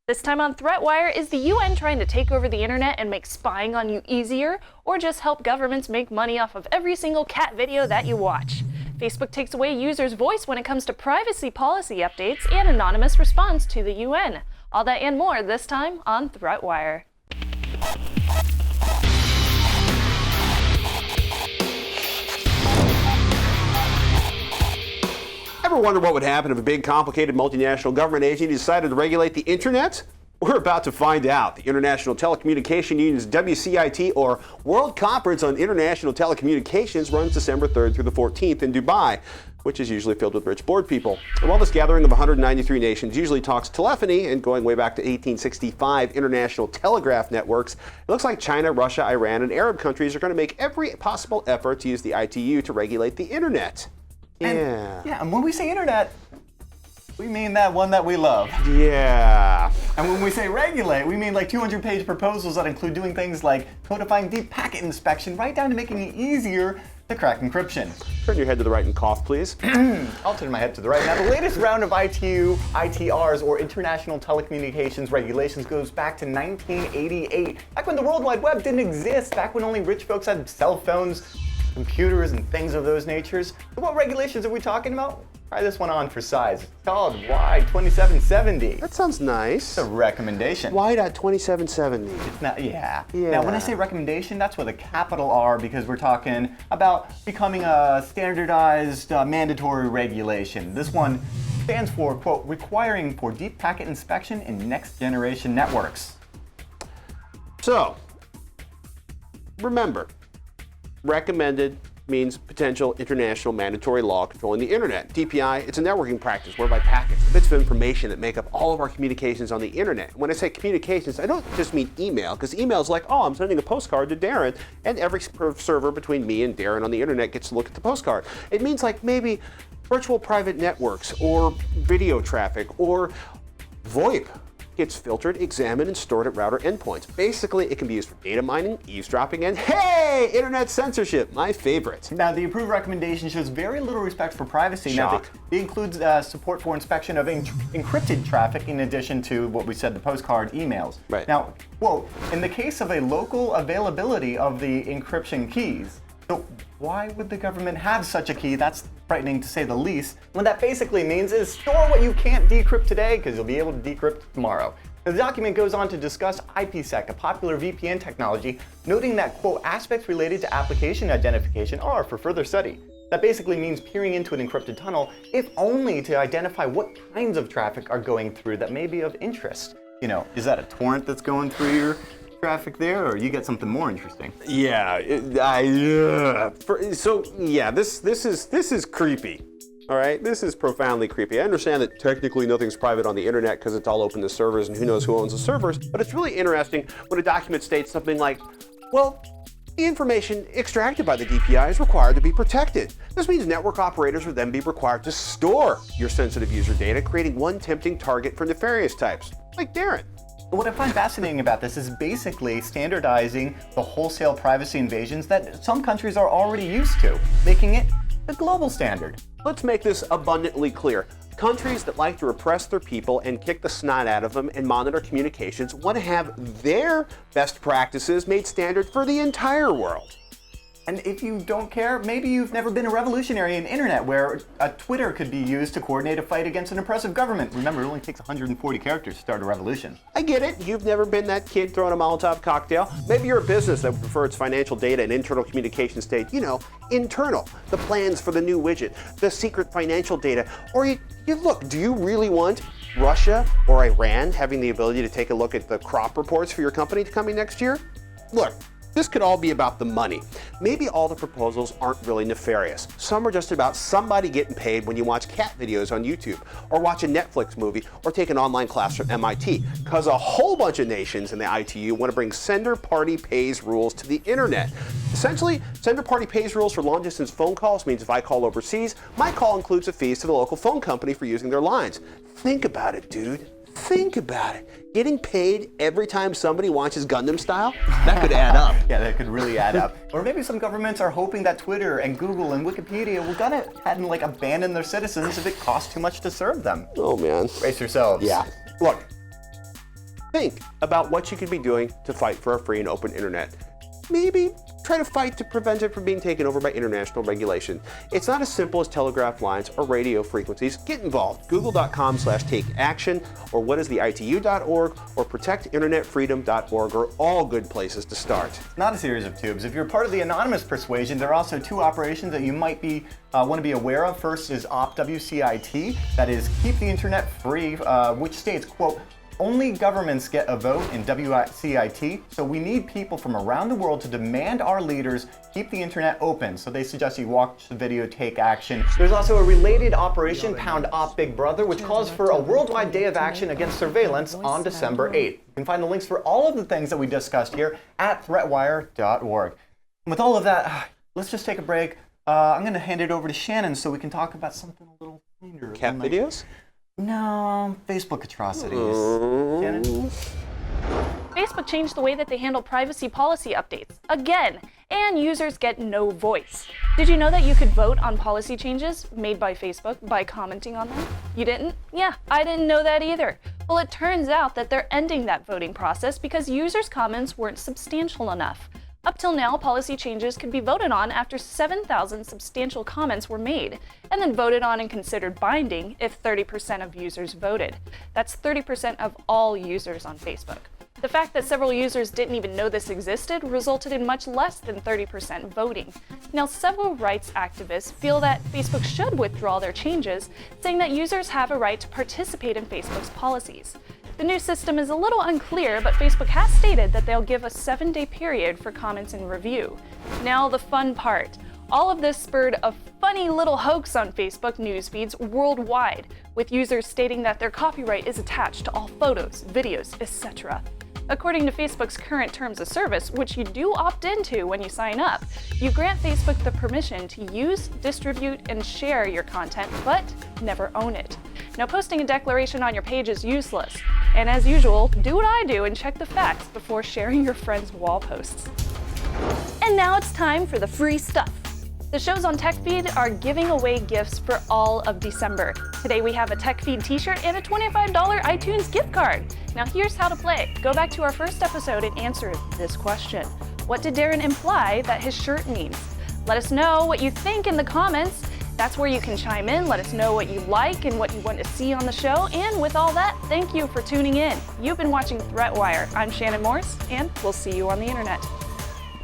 This time on ThreatWire, is the UN trying to take over the internet and make spying on you easier, or just help governments make money off of every single cat video that you watch? Facebook takes away users' voice when it comes to privacy policy updates and anonymous response to the UN. All that and more this time on ThreatWire. Ever wonder what would happen if a big, complicated multinational government agency decided to regulate the internet? We're about to find out. The International Telecommunication Union's WCIT, or World Conference on International Telecommunications, runs December 3rd through the 14th in Dubai, which is usually filled with rich bored people. And while this gathering of 193 nations usually talks telephony, and going way back to 1865 international telegraph networks, it looks like China, Russia, Iran, and Arab countries are going to make every possible effort to use the ITU to regulate the internet. And when we say internet, we mean that one that we love. Yeah. And when we say regulate, we mean like 200-page proposals that include doing things like codifying deep packet inspection, right down to making it easier to crack encryption. Turn your head to the right and cough, please. I'll turn my head to the right. Now, the latest round of ITU, ITRs, or International Telecommunications Regulations, goes back to 1988, back when the World Wide Web didn't exist, back when only rich folks had cell phones, computers, and things of those natures. So what regulations are we talking about? Try this one on for size. It's called Y2770. That sounds nice. It's a recommendation. Y.2770. It's not, yeah. Now, when I say recommendation, that's with a capital R, because we're talking about becoming a standardized mandatory regulation. This one stands for, quote, requiring for deep packet inspection in next generation networks. So, remember, recommended means potential international mandatory law controlling the internet. DPI, it's a networking practice whereby packets, bits of information that make up all of our communications on the internet. When I say communications, I don't just mean email, because email is like, oh, I'm sending a postcard to Darren, and every server between me and Darren on the internet gets to look at the postcard. It means like maybe virtual private networks, or video traffic, or VoIP gets filtered, examined, and stored at router endpoints. Basically, it can be used for data mining, eavesdropping, and hey, internet censorship, my favorite. Now, the approved recommendation shows very little respect for privacy. Shock. Now, it includes support for inspection of encrypted traffic in addition to what we said, the postcard emails. Right. Now, quote, in the case of a local availability of the encryption keys, so why would the government have such a key? That's frightening to say the least. What that basically means is store what you can't decrypt today because you'll be able to decrypt tomorrow. Now, the document goes on to discuss IPsec, a popular VPN technology, noting that, quote, aspects related to application identification are for further study. That basically means peering into an encrypted tunnel, if only to identify what kinds of traffic are going through that may be of interest. You know, is that a torrent that's going through your traffic there, or you get something more interesting? Yeah, this is creepy. All right, this is profoundly creepy. I understand that technically nothing's private on the internet because it's all open to servers and who knows who owns the servers, but it's really interesting when a document states something like, well, the information extracted by the DPI is required to be protected. This means network operators would then be required to store your sensitive user data, creating one tempting target for nefarious types, like Darren. What I find fascinating about this is basically standardizing the wholesale privacy invasions that some countries are already used to, making it the global standard. Let's make this abundantly clear. Countries that like to repress their people and kick the snot out of them and monitor communications want to have their best practices made standard for the entire world. And if you don't care, maybe you've never been a revolutionary in the internet where a Twitter could be used to coordinate a fight against an oppressive government. Remember, it only takes 140 characters to start a revolution. I get it. You've never been that kid throwing a Molotov cocktail. Maybe you're a business that would prefer its financial data and internal communication state, you know, internal. The plans for the new widget, the secret financial data. Or you look, do you really want Russia or Iran having the ability to take a look at the crop reports for your company coming next year? Look, this could all be about the money. Maybe all the proposals aren't really nefarious. Some are just about somebody getting paid when you watch cat videos on YouTube, or watch a Netflix movie, or take an online class from MIT, because a whole bunch of nations in the ITU want to bring sender party pays rules to the internet. Essentially, sender party pays rules for long distance phone calls means if I call overseas, my call includes a fees to the local phone company for using their lines. Think about it, dude. Think about it. Getting paid every time somebody watches Gundam Style? That could add up. Yeah, that could really add up. Or maybe some governments are hoping that Twitter and Google and Wikipedia will go ahead and like abandon their citizens if it costs too much to serve them. Oh man. Brace yourselves. Yeah. Look, Think about what you could be doing to fight for a free and open internet. Maybe try to fight to prevent it from being taken over by international regulation. It's not as simple as telegraph lines or radio frequencies. Get involved. Google.com/takeaction or whatistheitu.org or protectinternetfreedom.org are all good places to start. Not a series of tubes. If you're part of the anonymous persuasion, there are also two operations that you might be want to be aware of. First is OpWCIT, that is keep the internet free, which states, quote, only governments get a vote in WCIT, so we need people from around the world to demand our leaders keep the internet open. So they suggest you watch the video, take action. There's also a related operation, Pound Op Big Brother, which calls for a worldwide day of action against surveillance on December 8th. You can find the links for all of the things that we discussed here at threatwire.org. With all of that, let's just take a break. I'm going to hand it over to Shannon so we can talk about something a little cleaner. Cat videos? No, Facebook atrocities. Shannon? Facebook changed the way that they handle privacy policy updates again, and users get no voice. Did you know that you could vote on policy changes made by Facebook by commenting on them? You didn't? Yeah, I didn't know that either. Well, it turns out that they're ending that voting process because users' comments weren't substantial enough. Up till now, policy changes could be voted on after 7,000 substantial comments were made, and then voted on and considered binding if 30% of users voted. That's 30% of all users on Facebook. The fact that several users didn't even know this existed resulted in much less than 30% voting. Now, several rights activists feel that Facebook should withdraw their changes, saying that users have a right to participate in Facebook's policies. The new system is a little unclear, but Facebook has stated that they'll give a 7-day period for comments and review. Now the fun part. All of this spurred a funny little hoax on Facebook news feeds worldwide, with users stating that their copyright is attached to all photos, videos, etc. According to Facebook's current terms of service, which you do opt into when you sign up, you grant Facebook the permission to use, distribute, and share your content, but never own it. Now, posting a declaration on your page is useless. And as usual, do what I do and check the facts before sharing your friends' wall posts. And now it's time for the free stuff. The shows on TechFeed are giving away gifts for all of December. Today we have a TechFeed t-shirt and a $25 iTunes gift card. Now here's how to play. Go back to our first episode and answer this question. What did Darren imply that his shirt means? Let us know what you think in the comments. That's where you can chime in, let us know what you like and what you want to see on the show. And with all that, thank you for tuning in. You've been watching ThreatWire. I'm Shannon Morse, and we'll see you on the internet.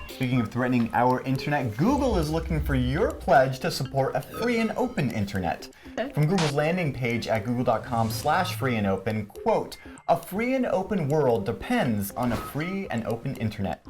Speaking of threatening our internet, Google is looking for your pledge to support a free and open internet. From Google's landing page at google.com/free and open, quote, a free and open world depends on a free and open internet.